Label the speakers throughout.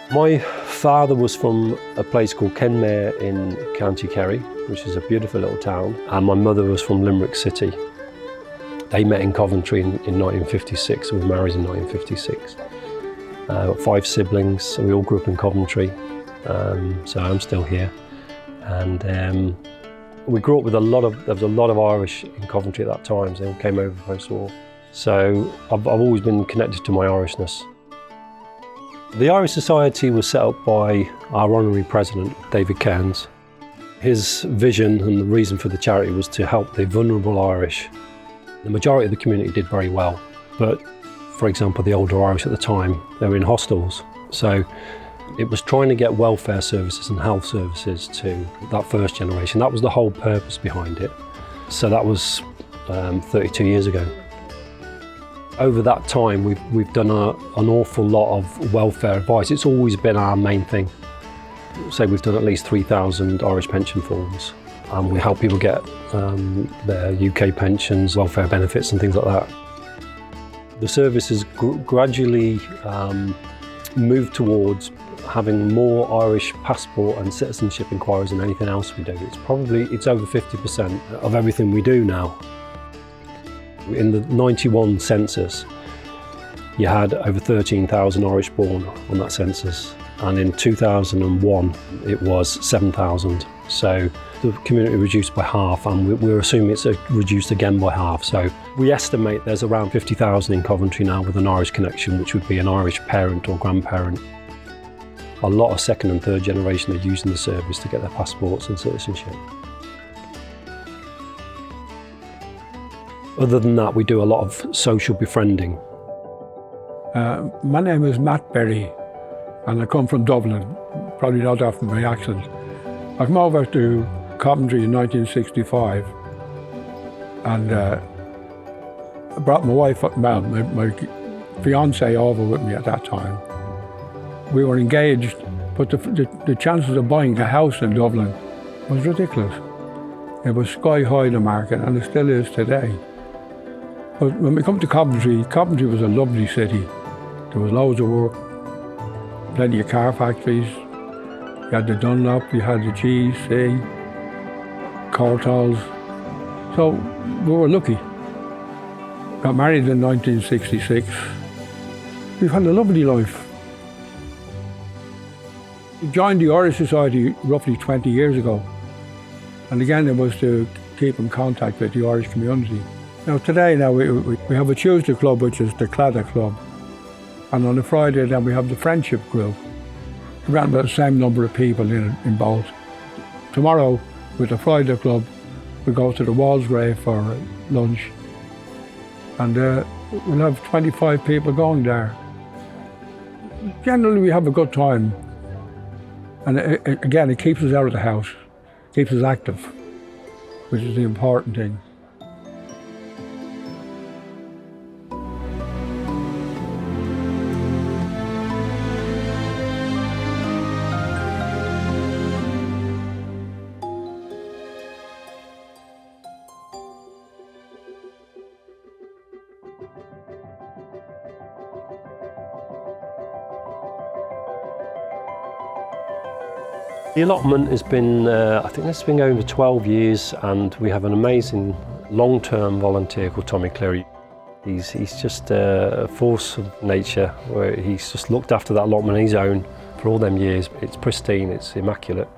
Speaker 1: My father was from a place called Kenmare in County Kerry, which is a beautiful little town, and my mother was from Limerick City. They met in Coventry in 1956, we were married in 1956. Got 5 siblings, and we all grew up in Coventry, so I'm still here. And we grew up with there was a lot of Irish in Coventry at that time, so they all came over post-war. So I've always been connected to my Irishness. The Irish Society was set up by our honorary president, David Cairns. His vision and the reason for the charity was to help the vulnerable Irish. The majority of the community did very well, but for example, the older Irish at the time, they were in hostels. So it was trying to get welfare services and health services to that first generation. That was the whole purpose behind it. So that was 32 years ago. Over that time, we've done an awful lot of welfare advice. It's always been our main thing. So we've done at least 3,000 Irish pension forms. And we help people get their UK pensions, welfare benefits and things like that. The service has gradually moved towards having more Irish passport and citizenship inquiries than anything else we do. It's over 50% of everything we do now. In the 91 census, you had over 13,000 Irish born on that census, and in 2001 it was 7,000. So the community reduced by half, and we're assuming it's reduced again by half. So we estimate there's around 50,000 in Coventry now with an Irish connection, which would be an Irish parent or grandparent. A lot of second and third generation are using the service to get their passports and citizenship. Other than that, we do a lot of social befriending.
Speaker 2: My name is Matt Berry, and I come from Dublin, probably not off my accent. I came over to Coventry in 1965, and I brought my wife, well, my fiancée over with me at that time. We were engaged, but the chances of buying a house in Dublin was ridiculous. It was sky high, the market, and it still is today. But when we come to Coventry, Coventry was a lovely city. There was loads of work, plenty of car factories. You had the Dunlop, you had the GC, Cortals. So we were lucky. Got married in 1966. We've had a lovely life. We joined the Irish Society roughly 20 years ago. And again, it was to keep in contact with the Irish community. Now today, we have a Tuesday club, which is the Claddagh Club. And on a Friday, then we have the Friendship Group. Around about the same number of people in both. Tomorrow, with the Friday Club, we go to the Walsgrave for lunch. And we'll have 25 people going there. Generally, we have a good time. And again, it keeps us out of the house, keeps us active, which is the important thing.
Speaker 1: The allotment has been, I think it's been going for 12 years, and we have an amazing long-term volunteer called Tommy Cleary. He's just a force of nature, where he's just looked after that allotment on his own for all them years. It's pristine, it's immaculate.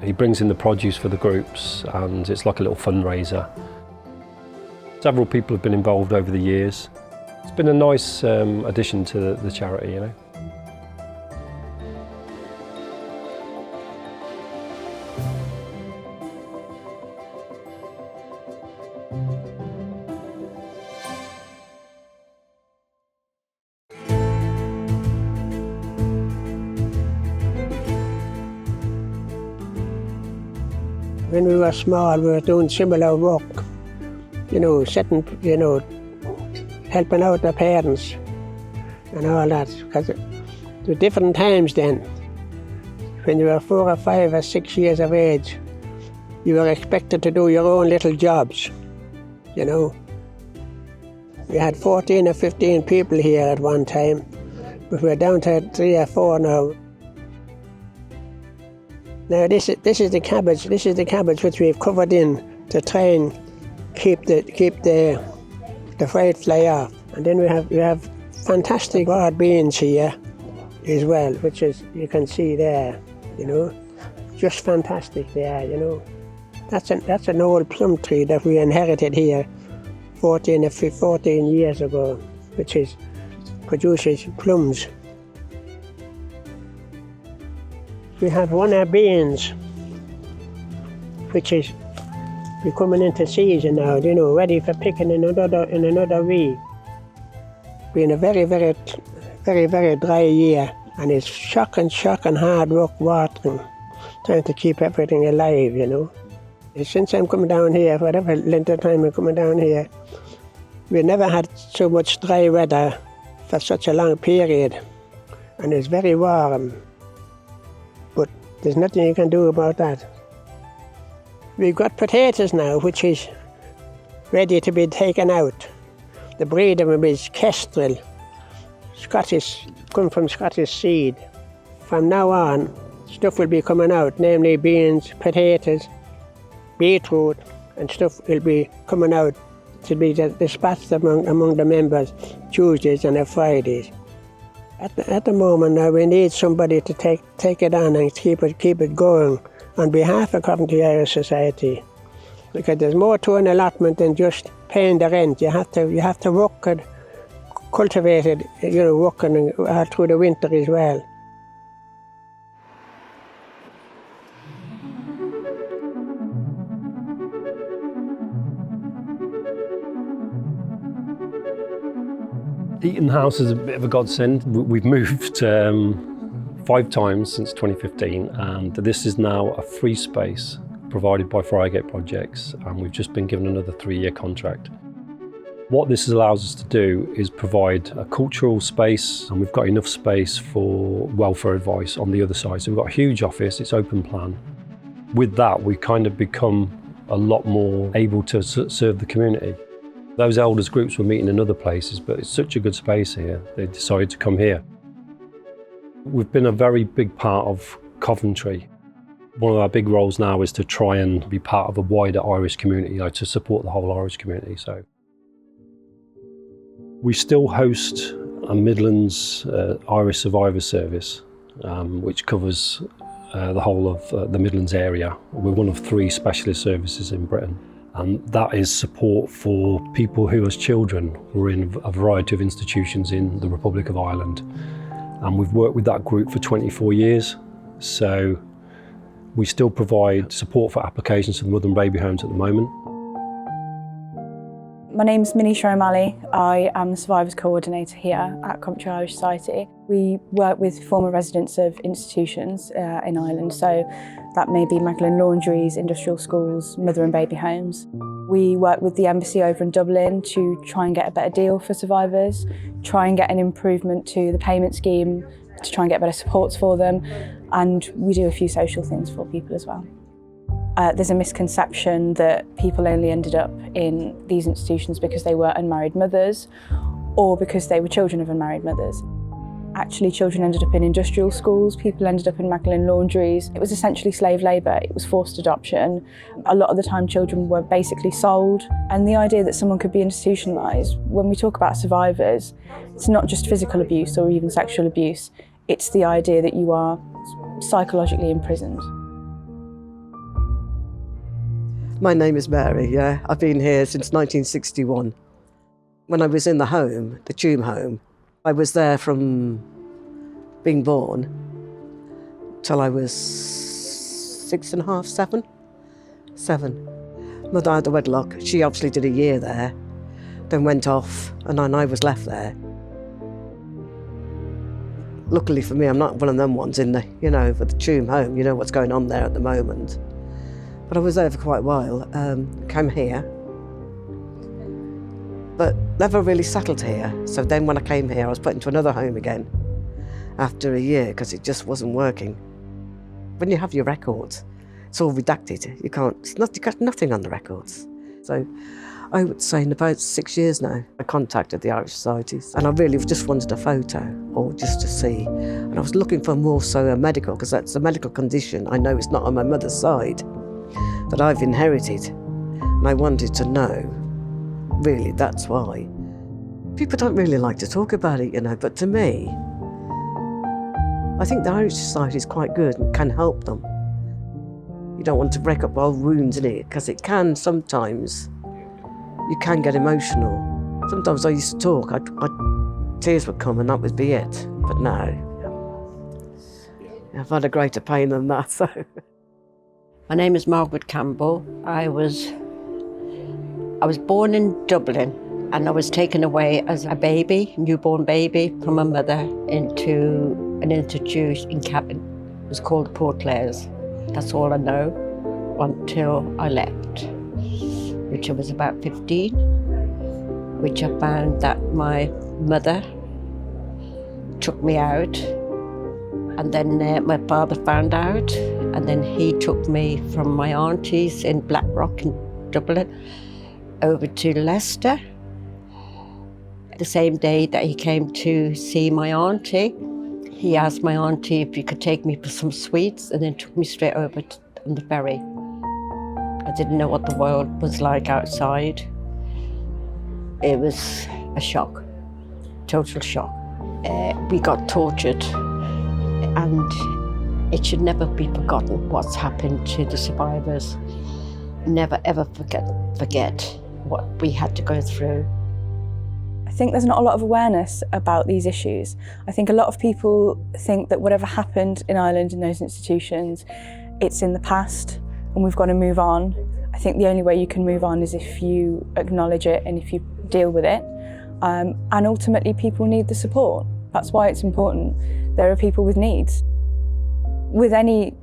Speaker 1: He brings in the produce for the groups, and it's like a little fundraiser. Several people have been involved over the years. It's been a nice addition to the charity, you know.
Speaker 3: When we were small, we were doing similar work, helping out the parents and all that. Because there were different times then. When you were 4 or 5 or 6 years of age, you were expected to do your own little jobs, We had 14 or 15 people here at one time, but we're down to 3 or 4 now. Now this is the cabbage. This is the cabbage which we've covered in to try and keep the white fly off. And then we have fantastic broad beans here as well, which is, you can see there, you know, just fantastic there, you know. That's an old plum tree that we inherited here 14 years ago, which produces plums. We have one of beans, which is coming into season now, you know, ready for picking in another week. Been a very, very, very, very dry year, and it's shocking hard work watering, trying to keep everything alive, you know. Since I'm coming down here, whatever length of time I'm coming down here, we never had so much dry weather for such a long period, and it's very warm. But there's nothing you can do about that. We've got potatoes now, which is ready to be taken out. The breed of them is Kestrel, Scottish, come from Scottish seed. From now on, stuff will be coming out, namely beans, potatoes, beetroot, and stuff will be coming out to be dispatched among the members Tuesdays and Fridays. At the moment now, we need somebody to take it on and keep it going on behalf of Coventry Irish Society, because there's more to an allotment than just paying the rent. You have to work and cultivate it, you know, working all through the winter as well.
Speaker 1: Eaton House is a bit of a godsend. We've moved 5 times since 2015, and this is now a free space provided by Friargate Projects, and we've just been given another 3-year contract. What this allows us to do is provide a cultural space, and we've got enough space for welfare advice on the other side. So we've got a huge office, it's open plan. With that, we kind of become a lot more able to serve the community. Those elders groups were meeting in other places, but it's such a good space here, they decided to come here. We've been a very big part of Coventry. One of our big roles now is to try and be part of a wider Irish community, to support the whole Irish community. So we still host a Midlands Irish Survivor Service, which covers the whole of the Midlands area. We're one of 3 specialist services in Britain. And that is support for people who, as children, were in a variety of institutions in the Republic of Ireland. And we've worked with that group for 24 years. So we still provide support for applications for the mother and baby homes at the moment.
Speaker 4: My name's Manisha O'Malley. I am the Survivors Coordinator here at Coventry Irish Society. We work with former residents of institutions in Ireland, so that may be Magdalen laundries, industrial schools, mother and baby homes. We work with the embassy over in Dublin to try and get a better deal for survivors, try and get an improvement to the payment scheme, to try and get better supports for them, and we do a few social things for people as well. There's a misconception that people only ended up in these institutions because they were unmarried mothers or because they were children of unmarried mothers. Actually, children ended up in industrial schools, people ended up in Magdalen laundries. It was essentially slave labour, it was forced adoption. A lot of the time children were basically sold, and the idea that someone could be institutionalised, when we talk about survivors, it's not just physical abuse or even sexual abuse, it's the idea that you are psychologically imprisoned.
Speaker 5: My name is Mary, I've been here since 1961. When I was in the home, the Tomb home, I was there from being born till I was 6.5, 7. Mother had the wedlock. She obviously did a year there, then went off, and then I was left there. Luckily for me, I'm not one of them ones in the, for the Tomb home, what's going on there at the moment. But I was there for quite a while, came here, but never really settled here. So then when I came here, I was put into another home again after a year because it just wasn't working. When you have your records, it's all redacted. You got nothing on the records. So I would say in about 6 years now, I contacted the Irish Societies and I really just wanted a photo or just to see. And I was looking for more so a medical, because that's a medical condition. I know it's not on my mother's side that I've inherited. And I wanted to know, really, that's why. People don't really like to talk about it, but to me, I think the Irish Society is quite good and can help them. You don't want to break up old wounds, innit? Because it can sometimes, you can get emotional. Sometimes I used to talk, tears would come and that would be it. But no, I've had a greater pain than that, so.
Speaker 6: My name is Margaret Campbell. I was born in Dublin and I was taken away as a baby, newborn baby, from my mother into an institution in Cavan. It was called Portlares. That's all I know until I left, which I was about 15, which I found that my mother took me out, and then my father found out, and then he took me from my aunties in Blackrock in Dublin over to Leicester. The same day that he came to see my auntie, he asked my auntie if he could take me for some sweets and then took me straight over on the ferry. I didn't know what the world was like outside. It was a shock, total shock. We got tortured, and it should never be forgotten what's happened to the survivors. Never ever forget what we had to go through.
Speaker 4: I think there's not a lot of awareness about these issues. I think a lot of people think that whatever happened in Ireland in those institutions, it's in the past and we've got to move on. I think the only way you can move on is if you acknowledge it and if you deal with it. And ultimately people need the support. That's why it's important. There are people with needs. With any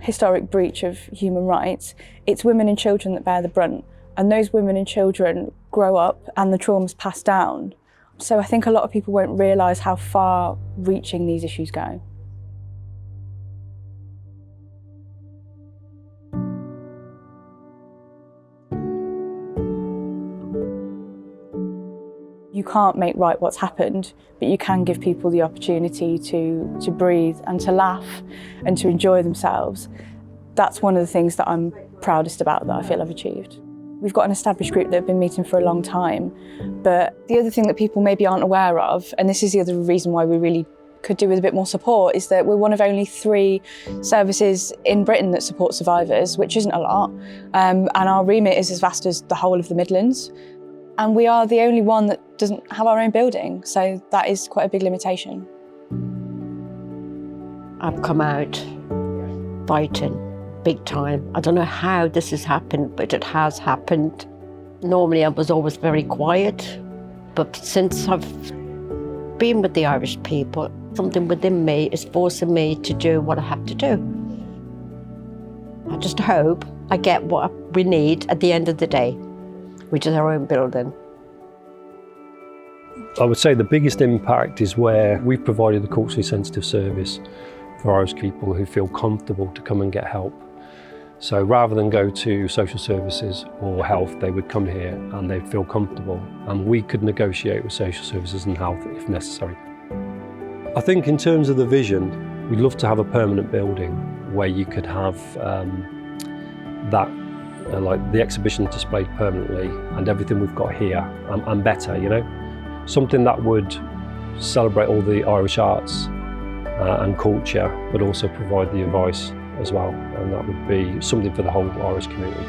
Speaker 4: historic breach of human rights, it's women and children that bear the brunt. And those women and children grow up and the trauma's passed down. So I think a lot of people won't realise how far-reaching these issues go. You can't make right what's happened, but you can give people the opportunity to breathe and to laugh and to enjoy themselves. That's one of the things that I'm proudest about, that I feel I've achieved. We've got an established group that have been meeting for a long time, but the other thing that people maybe aren't aware of, and this is the other reason why we really could do with a bit more support, is that we're one of only 3 services in Britain that support survivors, which isn't a lot, and our remit is as vast as the whole of the Midlands, and we are the only one that doesn't have our own building, so that is quite a big limitation.
Speaker 6: I've come out fighting. Big time. I don't know how this has happened, but it has happened. Normally I was always very quiet, but since I've been with the Irish people, something within me is forcing me to do what I have to do. I just hope I get what we need at the end of the day, which is our own building.
Speaker 1: I would say the biggest impact is where we've provided the culturally sensitive service for Irish people who feel comfortable to come and get help. So rather than go to social services or health, they would come here and they'd feel comfortable, and we could negotiate with social services and health if necessary. I think in terms of the vision, we'd love to have a permanent building where you could have like the exhibition displayed permanently and everything we've got here and better, Something that would celebrate all the Irish arts and culture, but also provide the advice as well, and that would be something for the whole Irish community.